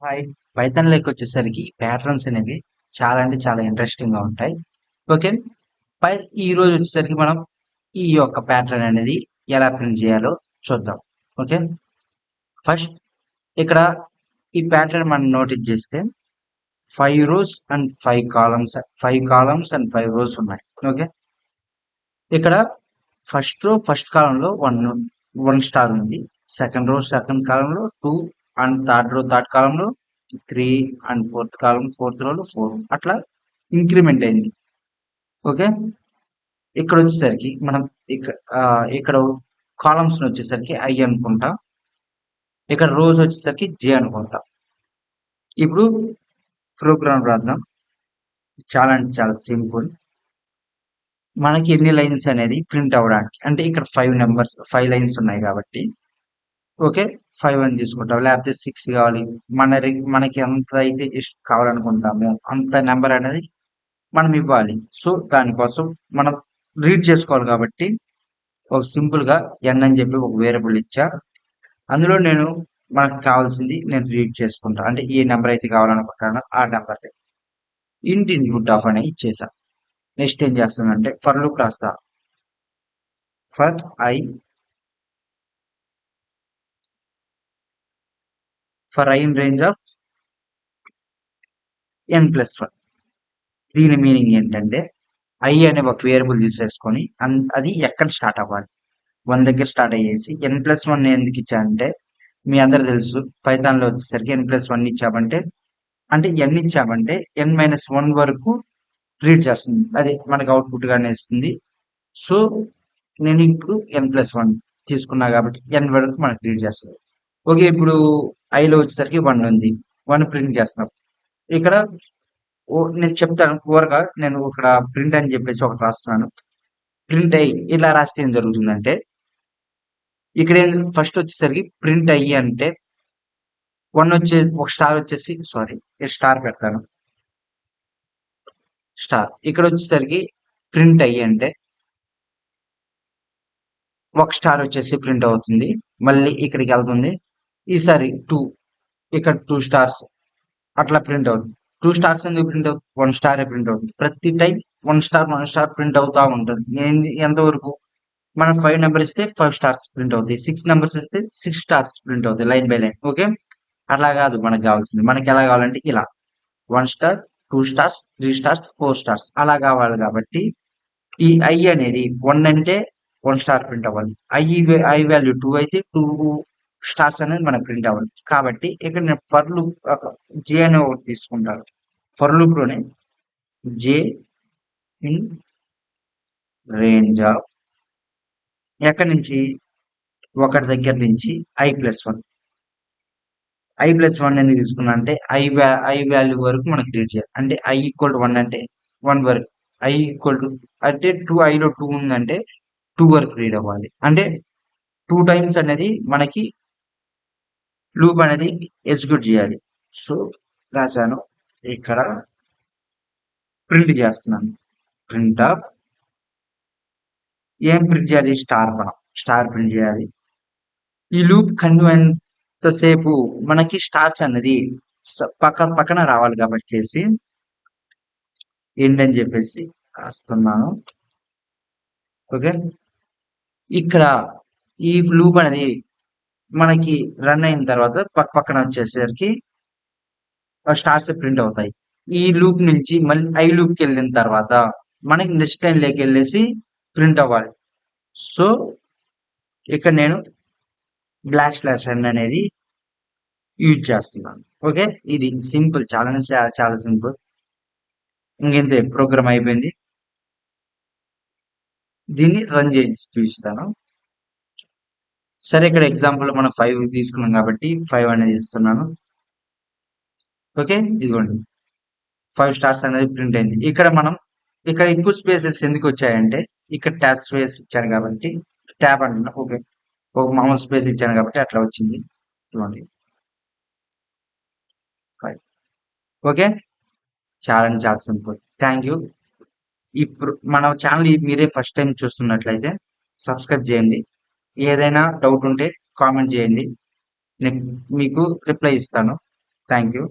Hi. Python వచ్చేసరికి patterns అనేవి చాలా అంటే చాలా ఇంట్రెస్టింగ్ గా ఉంటాయి. ఓకే. పై ఈ రోజు వచ్చేసరికి మనం ఈ యొక్క ప్యాటర్న్ అనేది ఎలా ప్రింట్ చేయాలో చూద్దాం. ఓకే. ఫస్ట్ ఇక్కడ ఈ ప్యాటర్న్ మనం నోటీస్ చేస్తే 5 rows and 5 columns and 5 rows ఉన్నాయి. ఓకే. ఇక్కడ ఫస్ట్ కాలంలో వన్ స్టార్ ఉంది. సెకండ్ కాలంలో 2 అండ్ థర్డ్ కాలంలో 3 అండ్ ఫోర్త్ రోలో 4 అట్లా ఇంక్రిమెంట్ అయింది. ఓకే. ఇక్కడ వచ్చేసరికి మనం ఇక్కడ కాలమ్స్ వచ్చేసరికి ఐ అనుకుంటాం. ఇక్కడ రోజ్ వచ్చేసరికి జే అనుకుంటాం. ఇప్పుడు ప్రోగ్రామ్ రాద్దాం. చాలా అంటే చాలా సింపుల్. మనకి ఎన్ని లైన్స్ అనేది ప్రింట్ అవ్వడానికి అంటే ఇక్కడ 5 లైన్స్ ఉన్నాయి కాబట్టి ఓకే 5 అని తీసుకుంటాం. లేకపోతే 6 కావాలి. మనకి ఎంత అయితే కావాలనుకుంటామో అంత నెంబర్ అనేది మనం ఇవ్వాలి. సో దానికోసం మనం రీడ్ చేసుకోవాలి కాబట్టి ఒక సింపుల్ గా ఎన్ అని చెప్పి ఒక వేరియబుల్ ఇచ్చా. అందులో మనకు కావాల్సింది నేను రీడ్ చేసుకుంటా. అంటే ఏ నెంబర్ అయితే కావాలనుకుంటానో ఆ నెంబర్ ఇంట్ ఇన్పుట్ ఆఫ్ అని ఇచ్చేసా. నెక్స్ట్ ఏం చేస్తానంటే ఫర్ లూప్ రాస్తా. For I in range of n+1. దీని మీనింగ్ ఏంటంటే ఐ అనే ఒక వేరియబుల్ తీసేసుకొని అది ఎక్కడ స్టార్ట్ అవ్వాలి, 1 దగ్గర స్టార్ట్ అయ్యేసి n+1 ఎందుకు ఇచ్చానంటే మీ అందరు తెలుసు పైథాన్ లో వచ్చేసరికి n+1 ఇచ్చామంటే అంటే n ఇచ్చామంటే n-1 వరకు రీడ్ చేస్తుంది. అది మనకి అవుట్పుట్ గానే ఇస్తుంది. సో నేను ఇప్పుడు n+1 తీసుకున్నా కాబట్టి n వరకు మనకి రీడ్ చేస్తుంది. ఓకే. ఇప్పుడు ఐలో వచ్చేసరికి 1 ఉంది. 1 ప్రింట్ చేస్తున్నాం. ఇక్కడ నేను చెప్తాను ఓవర్గా. నేను ఇక్కడ ప్రింట్ అని చెప్పేసి ఒకటి రాస్తున్నాను. ప్రింట్ అయ్యి ఇలా రాస్తే ఏం జరుగుతుందంటే ఇక్కడ ఫస్ట్ వచ్చేసరికి ప్రింట్ అయ్యి అంటే ఒక స్టార్ వచ్చేసి స్టార్ పెడతాను. స్టార్ ఇక్కడ వచ్చేసరికి ప్రింట్ అయ్యి అంటే ఒక స్టార్ వచ్చేసి ప్రింట్ అవుతుంది. మళ్ళీ ఇక్కడికి వెళ్తుంది. ఈసారి 2 ఇక్కడ 2 స్టార్స్ అట్లా ప్రింట్ అవుతుంది. 2 స్టార్స్ ఎందుకు ప్రింట్ అవుతుంది? 1 స్టార్ ప్రింట్ అవుతుంది. ప్రతి టైం 1 స్టార్ ప్రింట్ అవుతా ఉంటుంది. ఎంతవరకు మనం 5 నెంబర్ ఇస్తే 5 స్టార్స్ ప్రింట్ అవుతాయి. 6 నెంబర్స్ ఇస్తే 6 స్టార్స్ ప్రింట్ అవుతాయి లైన్ బై లైన్. ఓకే. అట్లా కాదు మనకు కావాల్సింది. మనకి ఎలా కావాలంటే ఇలా 1 స్టార్ 2 స్టార్స్ 3 స్టార్స్ 4 స్టార్స్ అలా కావాలి. కాబట్టి ఈ ఐ అనేది 1 అంటే 1 స్టార్ ప్రింట్ అవ్వాలి. ఐ వాల్యూ 2 అయితే 2 స్టార్స్ అనేది మనకు ప్రింట్ అవ్వాలి. కాబట్టి ఇక్కడ నేను ఫర్ లూప్ జే అనే ఒకటి తీసుకుంటాను. ఫర్ లూప్ లోనే జే ఇన్ రేంజ్ ఆఫ్ ఎక్కడి నుంచి 1 దగ్గర నుంచి i+1 ఎందుకు తీసుకున్నా అంటే ఐ వాల్యూ వరకు మనకి రీడ్ చేయాలి. అంటే i = 1 అంటే 1 వరకు, i అంటే 2 ఐలో 2 ఉందంటే 2 వరకు రీడ్ అవ్వాలి. అంటే 2 టైమ్స్ అనేది మనకి లూప్ అనేది ఎగ్జిక్యూట్ చేయాలి. సో రాశాను. ఇక్కడ ప్రింట్ చేస్తున్నాను. ప్రింట్ ఆఫ్ ఏం ప్రింట్ చేయాలి? స్టార్ ప్రింట్ చేయాలి. ఈ లూప్ కంటిన్యూసేపు మనకి స్టార్స్ అనేది పక్కన రావాలి కాబట్టి ఏంటని చెప్పేసి రాస్తున్నాను. ఓకే. ఇక్కడ ఈ లూప్ అనేది మనకి రన్ అయిన తర్వాత పక్కన వచ్చేసరికి స్టార్స్ ప్రింట్ అవుతాయి. ఈ లూప్ నుంచి మళ్ళీ ఐ లూప్కి వెళ్ళిన తర్వాత మనకి నెక్స్ట్ లైన్ లోకి వెళ్ళేసి ప్రింట్ అవ్వాలి. సో ఇక్కడ నేను /n అనేది యూజ్ చేస్తున్నాను. ఓకే. ఇది సింపుల్, చాలా సింపుల్. ఇంకెంతే, ప్రోగ్రామ్ అయిపోయింది. దీన్ని రన్ చేసి చూపిస్తాను. సరే, ఇక్కడ ఎగ్జాంపుల్ మనం 5 తీసుకున్నాం కాబట్టి 5 అనేది ఇస్తున్నాను. ఓకే. ఇదిగోండి 5 స్టార్స్ అనేది ప్రింట్ అయింది. ఇక్కడ ఎక్కువ స్పేసెస్ ఎందుకు వచ్చాయంటే ఇక్కడ ట్యాబ్ స్పేస్ ఇచ్చాను కాబట్టి ట్యాబ్ అంటున్నా. ఓకే. ఒక మామూలు స్పేస్ ఇచ్చాను కాబట్టి అట్లా వచ్చింది. చూడండి 5. ఓకే. చాలా సింపుల్. Thank you. ఇప్పుడు మన ఛానల్ మీరే ఫస్ట్ టైం చూస్తున్నట్లయితే సబ్స్క్రైబ్ చేయండి. ఏదైనా డౌట్ ఉంటే కామెంట్ చేయండి. నేను మీకు రిప్లై ఇస్తాను. Thank you.